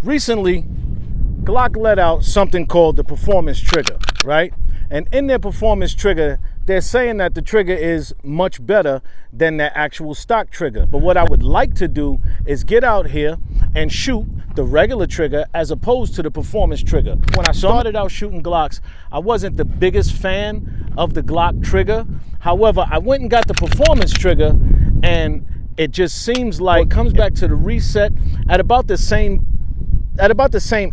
Recently, Glock let out something called the performance trigger, right? And in their performance trigger, they're saying that the trigger is much better than their actual stock trigger. But what I would like to do is get out here and shoot the regular trigger as opposed to the performance trigger. When I started out shooting Glocks, I wasn't the biggest fan of the Glock trigger. However, I went and got the performance trigger, and it just seems like it comes back to the reset at about the same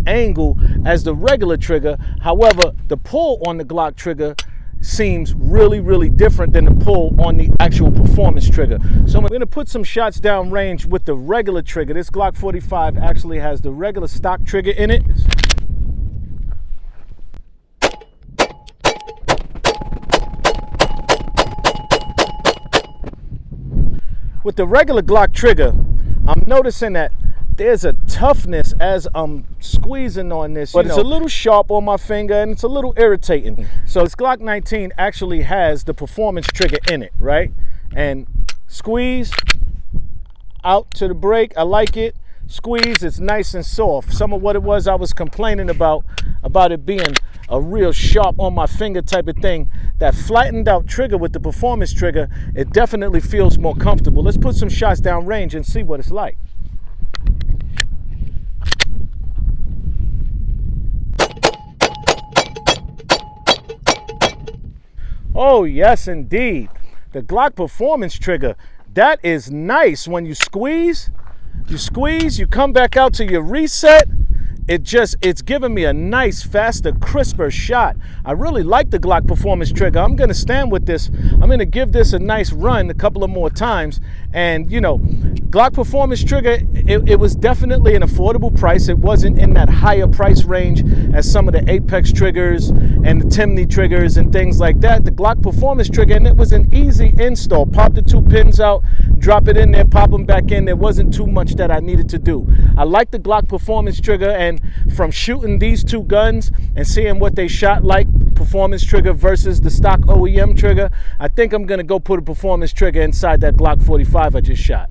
angle as the regular trigger. However, the pull on the Glock trigger seems really different than the pull on the actual performance trigger. So I'm going to put some shots down range with the regular trigger. This Glock 45 actually has the regular stock trigger in it. With the regular Glock trigger, I'm noticing that there's a toughness as I'm squeezing on this, but it's a little sharp on my finger and it's a little irritating. So this Glock 19 actually has the performance trigger in it, right? And squeeze out to the break, I like it. Squeeze, it's nice and soft. Some of what it was I was complaining about it being a real sharp on my finger type of thing. That flattened out trigger with the performance trigger, it definitely feels more comfortable. Let's put some shots down range and see what it's like. Oh yes, indeed. The Glock performance trigger, that is nice. When you squeeze, you come back out to your reset. It's giving me a nice, faster, crisper shot. I really like the Glock performance trigger. I'm gonna stand with this. I'm gonna give this a nice run a couple of more times. And you know, Glock performance trigger, it was definitely an affordable price. It wasn't in that higher price range as some of the Apex triggers and the Timney triggers and things like that. The Glock performance trigger, and it was an easy install. Pop the two pins out, drop it in there, pop them back in. There wasn't too much that I needed to do. I like the Glock performance trigger, and from shooting these two guns and seeing what they shot like, performance trigger versus the stock OEM trigger, I think I'm gonna go put a performance trigger inside that Glock 45 I just shot.